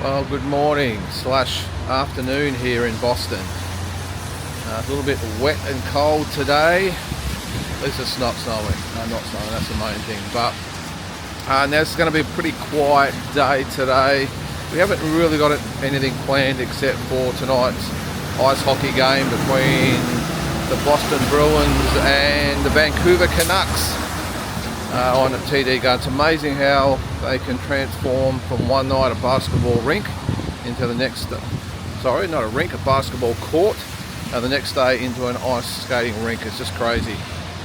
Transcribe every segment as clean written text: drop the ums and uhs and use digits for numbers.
Well, good morning slash afternoon here in Boston. A little bit wet and cold today. At least it's not snowing. No, not snowing, that's the main thing. But now it's going to be a pretty quiet day today. We haven't really got anything planned except for tonight's ice hockey game between the Boston Bruins and the Vancouver Canucks on a TD gun. It's amazing how they can transform from one night a basketball rink into the next, sorry, not a rink, a basketball court, and the next day into an ice skating rink. It's just crazy.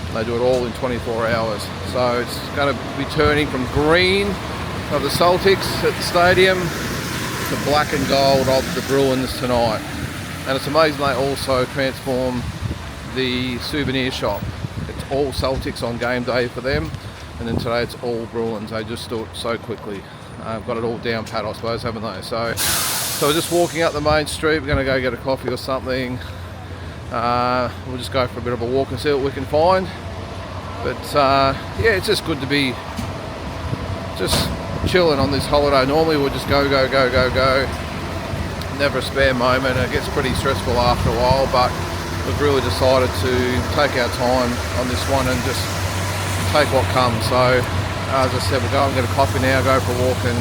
And they do it all in 24 hours. So it's going to be turning from green of the Celtics at the stadium to black and gold of the Bruins tonight. And it's amazing they also transform the souvenir shop. It's all Celtics on game day for them, and then today it's all Bruins. They just do it so quickly. Got it all down pat, I suppose, haven't they? So we're just walking up the main street. We're going to go get a coffee or something. We'll just go for a bit of a walk and see what we can find. But yeah, it's just good to be just chilling on this holiday. Normally we'll just go. Never a spare moment. It gets pretty stressful after a while, but we've really decided to take our time on this one and just take what comes. So as I said, we'll go and get a coffee now, go for a walk and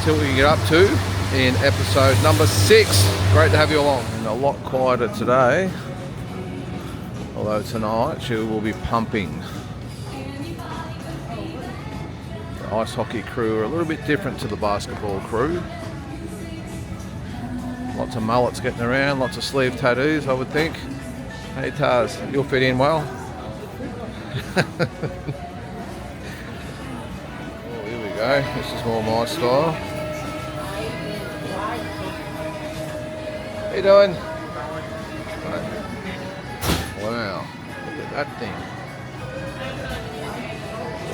see what we can get up to in episode number 6. Great to have you along. And a lot quieter today, although tonight she will be pumping. The ice hockey crew are a little bit different to the basketball crew. Lots of mullets getting around, lots of sleeve tattoos, I would think. Hey Taz, you'll fit in well. Oh, here we go. This is more my style. How you doing? Wow, look at that thing.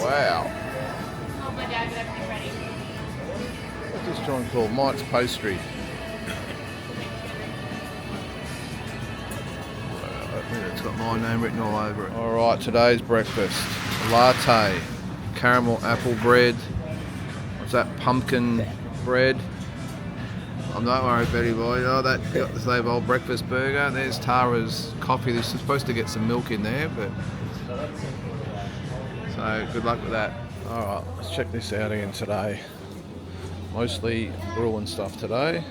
Wow. What's this joint called? Mike's Pastry. It's got my name written all over it. Alright, today's breakfast. Latte, caramel apple bread. What's that? Pumpkin bread. I'm not worried, Betty boy. Oh, that got the same old breakfast burger. There's Tara's coffee. This is supposed to get some milk in there, but so good luck with that. Alright, let's check this out again today. Mostly Bruin stuff today.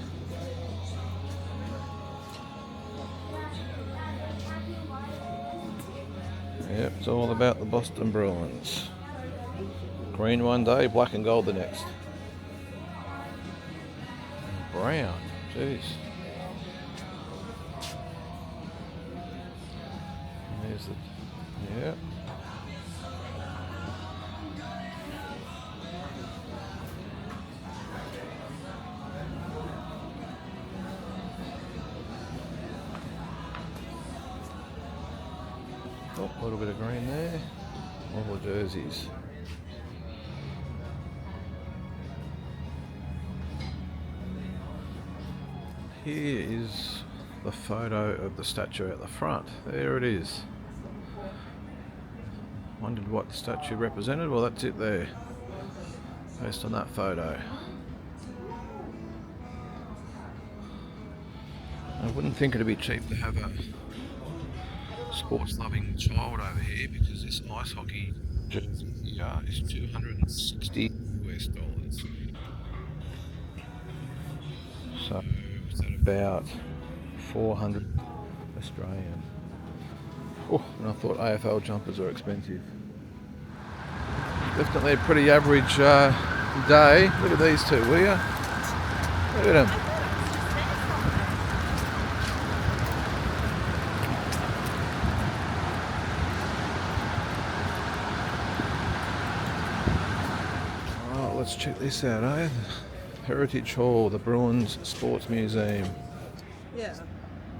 Yep, it's all about the Boston Bruins. Green one day, black and gold the next. Brown, jeez. There's the, yeah. Oh, a little bit of green there. All the jerseys. Here is the photo of the statue at the front. There it is. Wondered what the statue represented. Well, that's it there, based on that photo. I wouldn't think it'd be cheap to have a sports-loving child over here, because this ice hockey jersey here is $260 US. So is that about 400 Australian? Oh, and I thought AFL jumpers are expensive. Definitely a pretty average day. Look at these two, will you? Look at them. Let's check this out, eh? Heritage Hall, the Bruins Sports Museum. Yeah.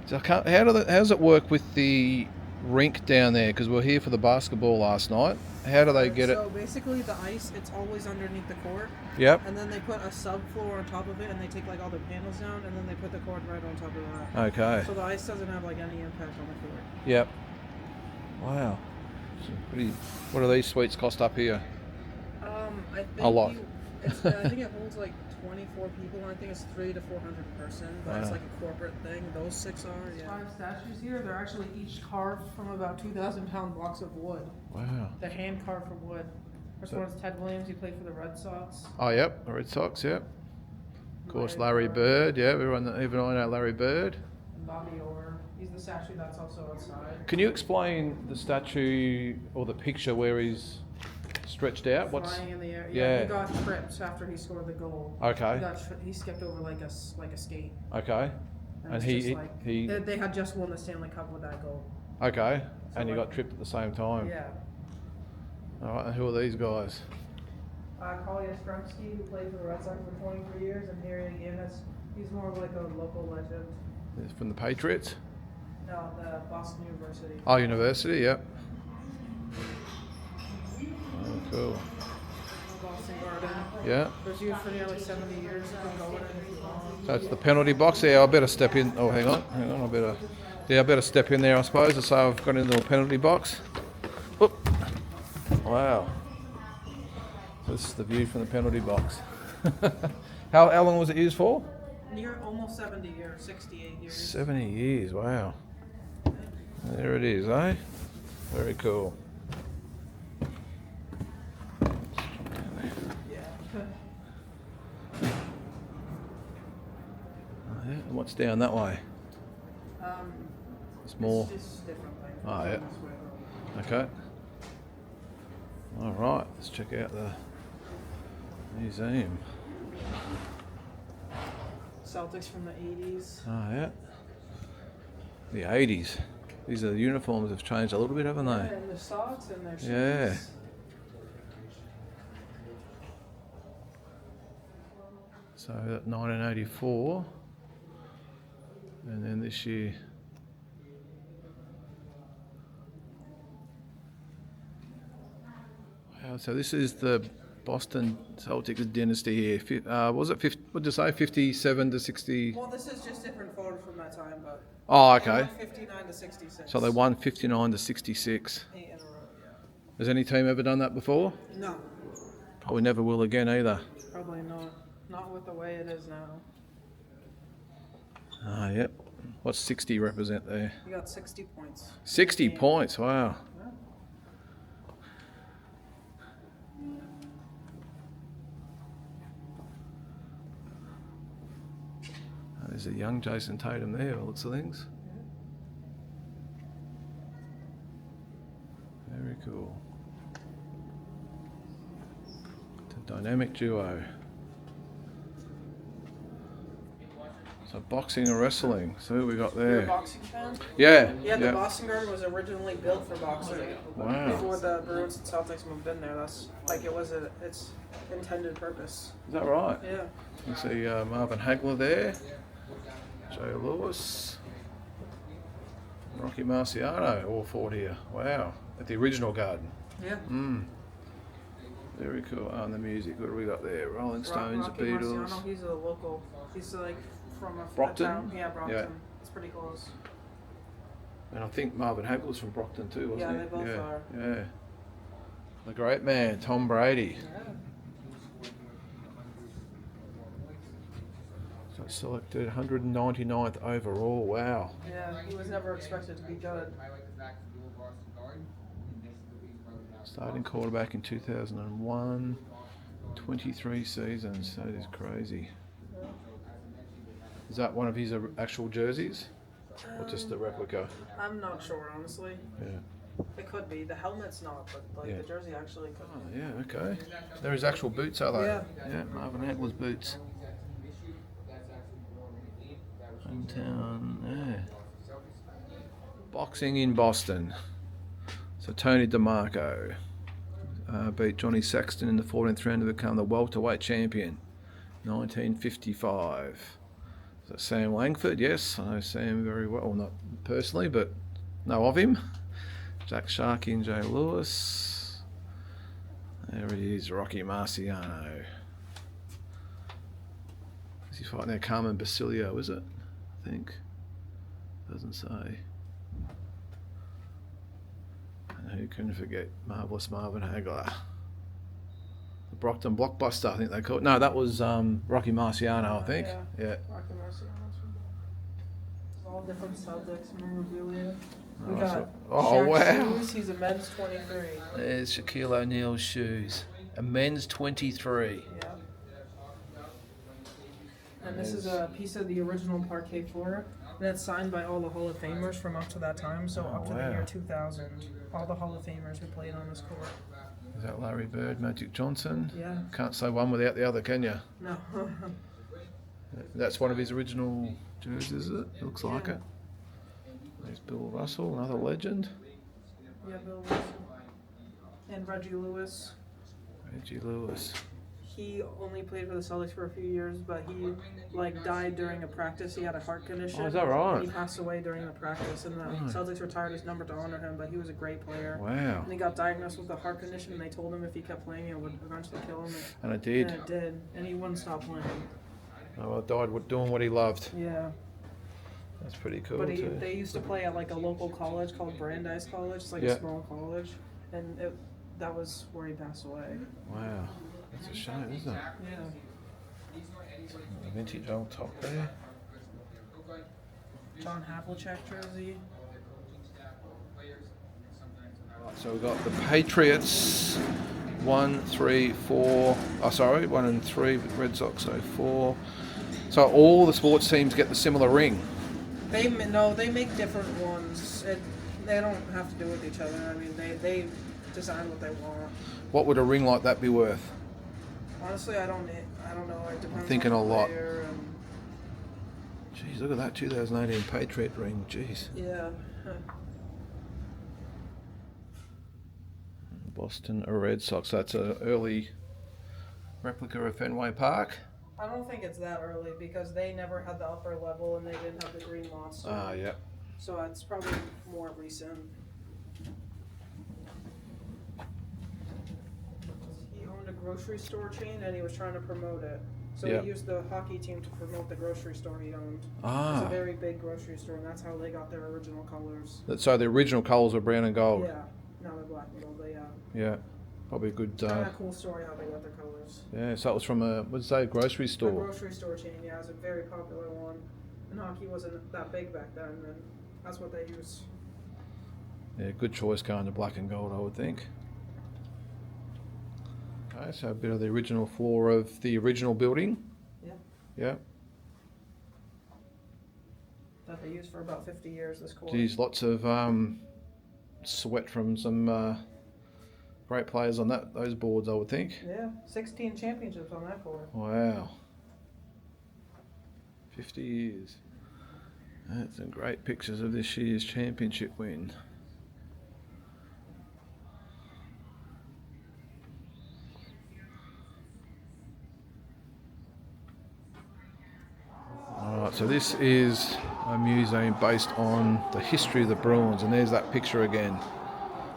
So how does it work with the rink down there? Because we're here for the basketball last night. How do they get it? So basically the ice, it's always underneath the court. Yep. And then they put a subfloor on top of it, and they take like all the panels down, and then they put the court right on top of that. Okay. So the ice doesn't have like any impact on the court. Yep. Wow. What do these suites cost up here? I think A lot. I think it holds like 24 people, and I think it's 300 to 400 person, but it's Wow. like a corporate thing. Those 6 are. Yeah. 5 statues here. They're actually each carved from about 2,000-pound blocks of wood. Wow. They're hand carved from wood. First one is Ted Williams. He played for the Red Sox. Oh, yep, the Red Sox, yep. Of course, Larry Bird, yeah, even I know Larry Bird. And Bobby Orr. He's the statue that's also outside. Can you explain the statue or the picture where he's stretched out? Flying in the air. Yeah, he got tripped after he scored the goal. Okay. He skipped over like a skate. Okay. And they had just won the Stanley Cup with that goal. Okay. So And he got tripped at the same time. Yeah. All right. And who are these guys? Collier Strumsky, who played for the Red Sox for 23 years, and Harry Guinness. He's more of like a local legend. He's from the Patriots. No, the Boston University. Oh, University, yep. Oh, cool. Boston Garden. Yeah. It was used for nearly 70 years. You can go in it if you want. So it's the penalty box there. I better step in. Oh, hang on. I better step in there, I suppose, to say I've got into a penalty box. Oop. Wow. So this is the view from the penalty box. How long was it used for? Near almost 70 years, 68 years. 70 years, wow. There it is, eh? Very cool. Yeah. Yeah, and what's down that way? It's more. It's just different. Oh, yeah. Okay. All right, let's check out the museum. Celtics from the 80s. Oh, yeah. The 80s. These are the uniforms have changed a little bit, haven't they? Yeah, and their socks and their shoes. Yeah. So that 1984, and then this year. Wow, so this is the Boston Celtics dynasty here. Was it 50, what did you say, 57 to 60? Well, this is just different photos from that time, but. Oh, okay. 59 to 66. So they won 59 to 66. 8 in a row, yeah. Has any team ever done that before? No, Probably never will again either. probably not. Not with the way it is now. Ah, yep. What's 60 represent there? You got 60 points. 60 points, wow. Yeah. There's a young Jason Tatum there, by the looks of things. Very cool. It's a dynamic duo. So boxing and wrestling. So who we got You're a there? boxing fan? Yeah. Yeah, the Boston Garden was originally built for boxing. Wow. Before the Bruins and Celtics moved in there, that's like it was its intended purpose. Is that right? Yeah. You see Marvin Hagler there. Jay Lewis. Rocky Marciano all fought here. Wow. At the original garden. Yeah. Very cool. Oh, and the music. What do we got there? Rolling Stones, Rocky the Beatles. Marciano, he's a local. He's like from a Brockton? town. Yeah, Brockton. Yeah. It's pretty close. And I think Marvin Hagler's from Brockton too, wasn't he? Yeah, they both are. Yeah. The great man, Tom Brady. Yeah. So selected 199th overall. Wow. Yeah, he was never expected to be good. Starting quarterback in 2001. 23 seasons. That is crazy. Is that one of his actual jerseys? Or just a replica? I'm not sure, honestly. Yeah. It could be. The helmet's not, but like Yeah. the jersey actually could. Oh, yeah, okay. There is actual boots, are they? Yeah. Yeah, Marvin Hagler's boots. Hometown, yeah. Boxing in Boston. So Tony DeMarco beat Johnny Saxton in the 14th round to become the welterweight champion. 1955. So Sam Langford, yes, I know Sam very well. Well, not personally, but know of him. Jack Sharkey and Jay Lewis. There it is, Rocky Marciano. Is he fighting there? Carmen Basilio, is it? I think. Doesn't say. And who can forget Marvellous Marvin Hagler? The Brockton Blockbuster, I think they call it. No, that was Rocky Marciano, I think. Yeah. Rocky Marciano's from all different Celtics memorabilia. We Oh, got so- Shaq's wow. shoes. He's a men's 23. There's Shaquille O'Neal's shoes. A men's 23. Yeah. And this is a piece of the original parquet floor. That's signed by all the Hall of Famers from up to that time. So up to the year 2000, all the Hall of Famers who played on this court. Is that Larry Bird, Magic Johnson? Yeah. Can't say one without the other, can you? No. That's one of his original jerseys, is it? Looks like it. There's Bill Russell, another legend. Yeah, Bill Russell. And Reggie Lewis. Reggie Lewis. He only played for the Celtics for a few years, but he died during a practice. He had a heart condition. Oh, is that right? And he passed away during the practice, and the Celtics retired his number to honor him. But he was a great player. Wow. And he got diagnosed with a heart condition, and they told him if he kept playing, it would eventually kill him. And it did. And it did, and he wouldn't stop playing. Oh, well, died doing what he loved. Yeah. That's pretty cool But too. they used to play at a local college called Brandeis College. It's a small college, and that was where he passed away. Wow. That's a shame, isn't it? Yeah. A vintage old top there. John Havlicek jersey. So we've got the Patriots, 1, 3, 4. Oh, sorry, 1 and 3. Red Sox, so 4. So all the sports teams get the similar ring. They make different ones. They don't have to do with each other. I mean, they design what they want. What would a ring like that be worth? Honestly, I don't know. It depends. I'm thinking on a the lot. player Jeez, look at that 2018 Patriot ring. Jeez. Yeah. Boston Red Sox. That's an early replica of Fenway Park. I don't think it's that early because they never had the upper level and they didn't have the green monster. Ah, yeah. So it's probably more recent. He owned a grocery store chain and he was trying to promote it. So he used the hockey team to promote the grocery store he owned. Ah. It's a very big grocery store, and that's how they got their original colors. So the original colours were brown and gold. Yeah. Now they're black and gold. Yeah. Probably a good. It's kind of a cool story how they got their colors. Yeah. So it was from a grocery store. A grocery store chain. Yeah, it was a very popular one. And hockey wasn't that big back then, and that's what they used. Yeah, good choice going to black and gold, I would think. Okay, so a bit of the original floor of the original building. Yeah. Yeah. That they used for about 50 years, this court. Geez, lots of sweat from some great players on those boards, I would think. Yeah, 16 championships on that court. Wow. 50 years. That's some great pictures of this year's championship win. Alright, so this is a museum based on the history of the Bruins, and there's that picture again.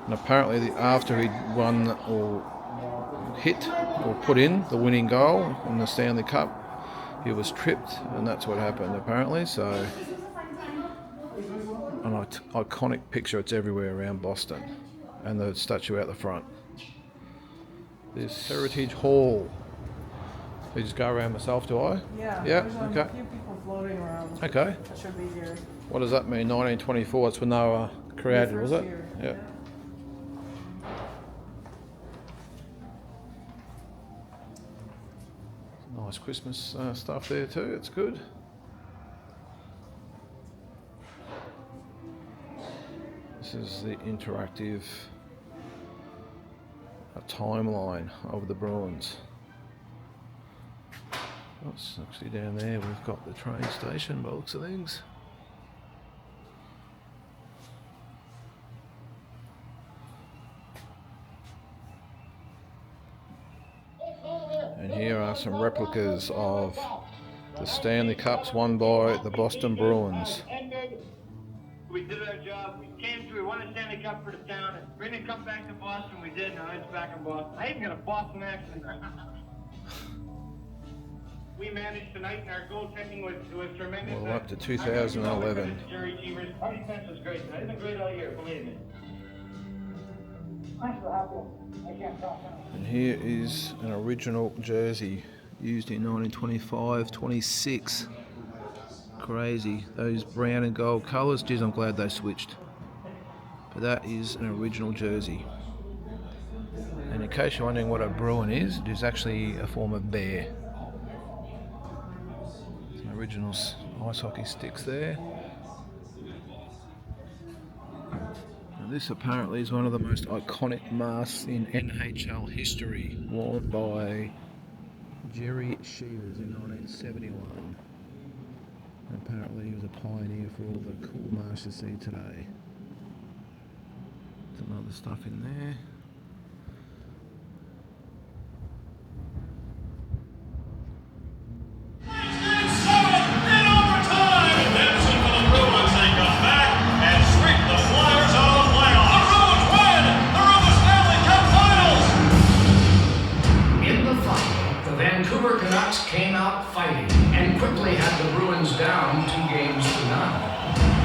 And apparently after he'd won or hit or put in the winning goal in the Stanley Cup, he was tripped, and that's what happened apparently. So an iconic picture. It's everywhere around Boston, and the statue out the front. This Heritage Hall. You just go around myself, do I? Yeah. Yeah. There's Okay. a few people floating around. Okay. That should be here. What does that mean? 1924. That's when they were created, was it? Year. Yeah. Nice Christmas stuff there too. It's good. This is the interactive timeline of the Bruins. That's actually down there. We've got the train station by the looks of things. And here are some replicas of the Stanley Cups won by the Boston Bruins. We did our job. We came through. We won a Stanley Cup for the town. And we're going to come back to Boston. We did. Now it's back in Boston. I even got a Boston accent. We managed tonight, and our goaltending was tremendous. Well, up to 2011. Our defense was great tonight. It's been great all year, believe me. And here is an original jersey used in 1925-26. Crazy. Those brown and gold colours. Geez, I'm glad they switched. But that is an original jersey. And in case you're wondering what a Bruin is, it is actually a form of bear. Some original ice hockey sticks there. And this apparently is one of the most iconic masks in NHL history, worn by Jerry Shears in 1971. And apparently he was a pioneer for all the cool masks you see today. Some other stuff in there. Vancouver Canucks came out fighting and quickly had the Bruins down 2-0.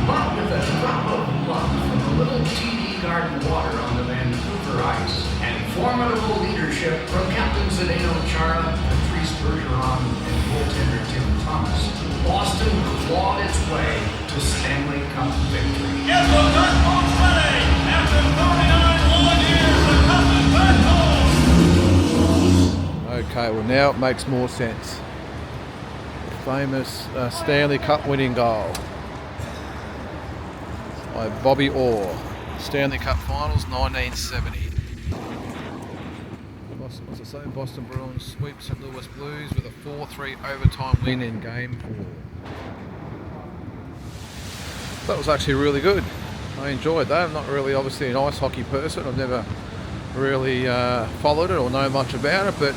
But with a drop of luck from a little TD Garden water on the Vancouver ice and formidable leadership from Captain Zdeno Chara, Patrice Bergeron, and goaltender Tim Thomas, Boston clawed its way to Stanley Cup victory. Get the dirt boats ready! After 39 long years, the cup is back home! Okay, well now it makes more sense. The famous Stanley Cup winning goal by Bobby Orr. Stanley Cup Finals 1970. What's it say? Boston Bruins sweep St. Louis Blues with a 4-3 overtime win in Game 4. That was actually really good. I enjoyed that. I'm not really obviously an ice hockey person. I've never really followed it or know much about it, but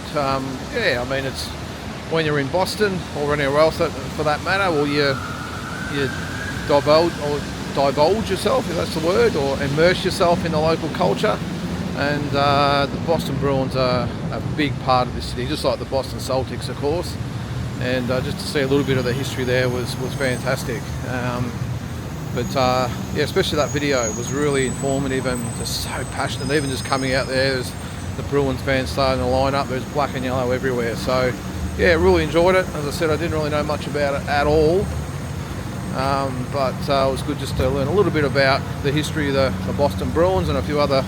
yeah, I mean, it's when you're in Boston or anywhere else for that matter, well, you divulge yourself, if that's the word, or immerse yourself in the local culture. And the Boston Bruins are a big part of the city, just like the Boston Celtics, of course. And just to see a little bit of the history there was fantastic. Yeah, especially that video was really informative and just so passionate. Even just coming out there's the Bruins fans starting to line up. There's black and yellow everywhere. So yeah, really enjoyed it. As I said, I didn't really know much about it at all, but it was good just to learn a little bit about the history of the Boston Bruins and a few other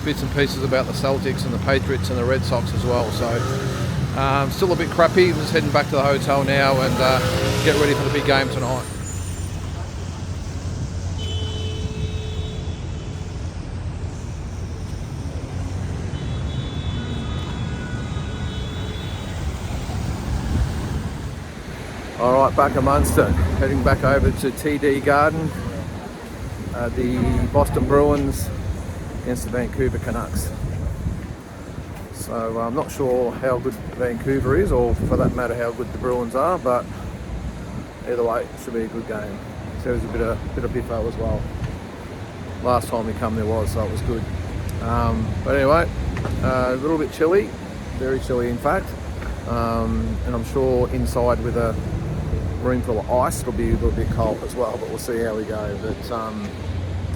bits and pieces about the Celtics and the Patriots and the Red Sox as well. So still a bit crappy. I'm just heading back to the hotel now and get ready for the big game tonight. Alright, back in Munster, heading back over to TD Garden, the Boston Bruins against the Vancouver Canucks. So I'm not sure how good Vancouver is, or for that matter how good the Bruins are, but either way, it should be a good game. So there's a bit of biffo as well. Last time we come there was, so it was good. But anyway, a little bit chilly, very chilly in fact, and I'm sure inside with a room full of ice it'll be a little bit cold as well, but we'll see how we go. But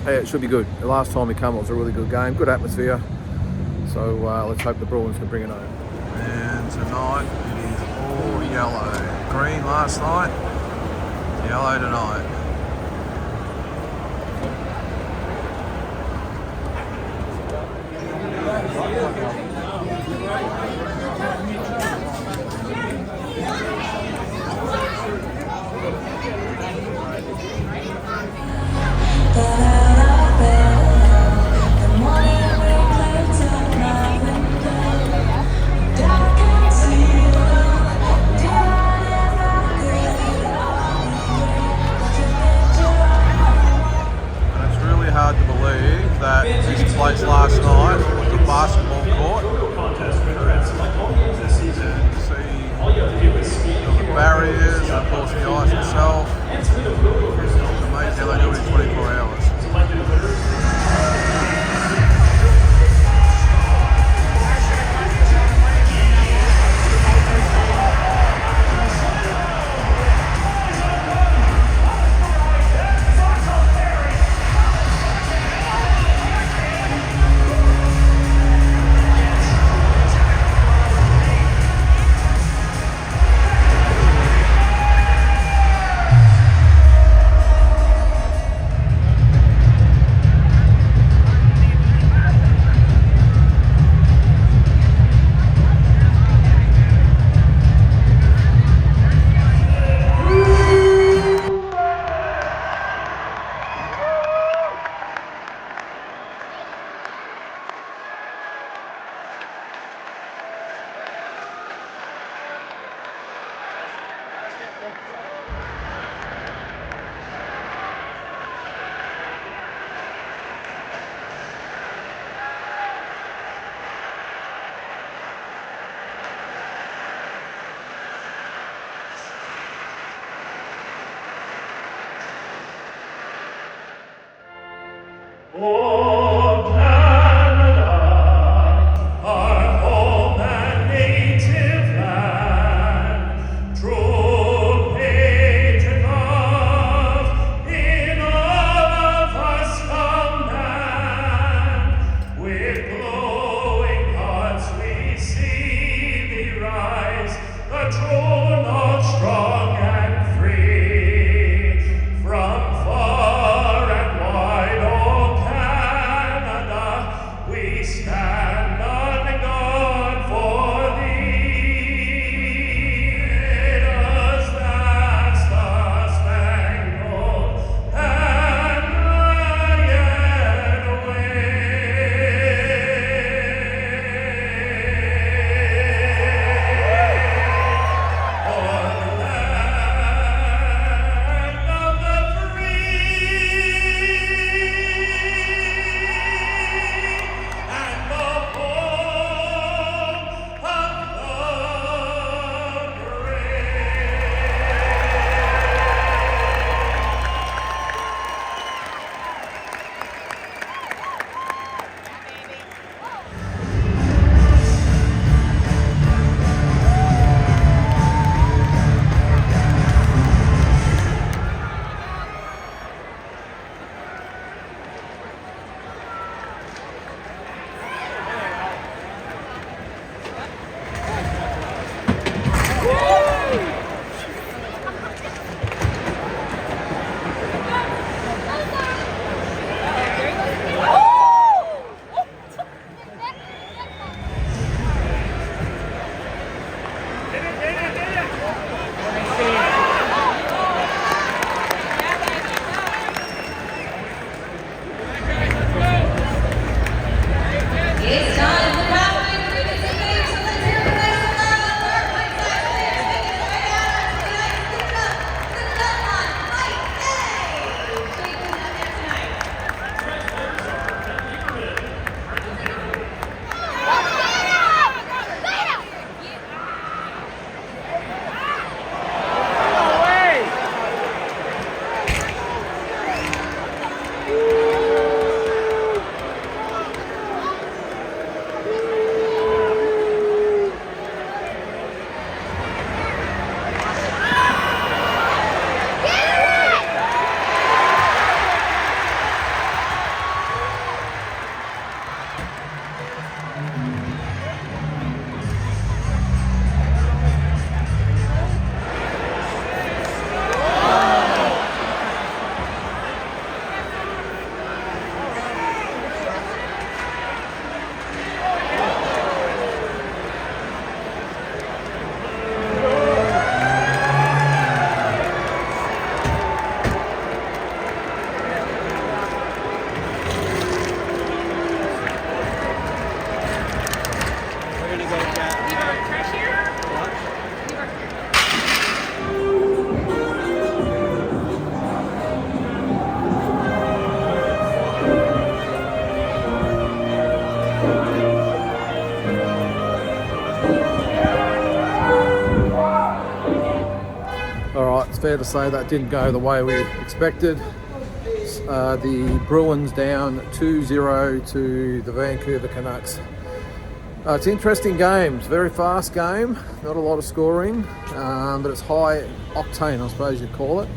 yeah, it should be good. The last time we come it was a really good game, good atmosphere, so let's hope the Bruins can bring it home. And tonight it is all yellow. Green last night, yellow tonight. Place last night was the basketball court, and you see the barriers and of course the ice itself. It's amazing how they do it in 24 hours. Oh, Canada, our home and native land, true patron of in all of us command. With glowing hearts we see thee rise, the true North strong and free, from far and wide, O Canada, we stand on guard for thee. Let us dance the spangled banner yet away. For the land of the free and the home of the It's time for Cowboy Frequency Games of the Tier Professional Level. Our fight side players making their way out onto the ice to pick up the cut line. Fight A! Shaking up there tonight. Alright, it's fair to say that didn't go the way we expected. The Bruins down 2-0 to the Vancouver Canucks. It's an interesting game. It's a very fast game, not a lot of scoring, but it's high octane, I suppose you'd call it.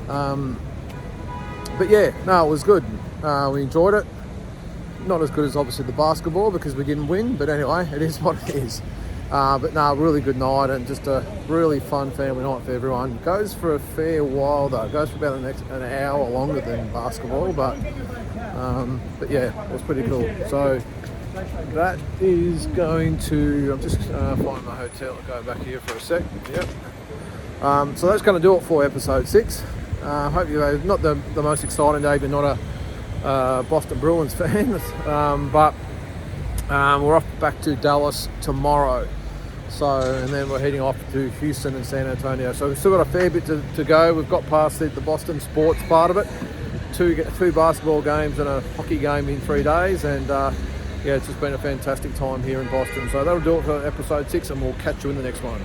But yeah, no, it was good. We enjoyed it. Not as good as obviously the basketball because we didn't win, but anyway, it is what it is. But no, really good night and just a really fun family night for everyone. Goes for a fair while though. It goes for about an hour longer than basketball, but yeah, it was pretty cool. So that is going to, I'm just finding my hotel and go back here for a sec. Yep. So that's going to do it for episode 6. Hope you're not the most exciting day, but not a Boston Bruins fan, but we're off back to Dallas tomorrow. So, and then we're heading off to Houston and San Antonio. So we've still got a fair bit to go. We've got past the Boston sports part of it. Two basketball games and a hockey game in 3 days, and yeah, it's just been a fantastic time here in Boston. So that'll do it for episode 6, and we'll catch you in the next one.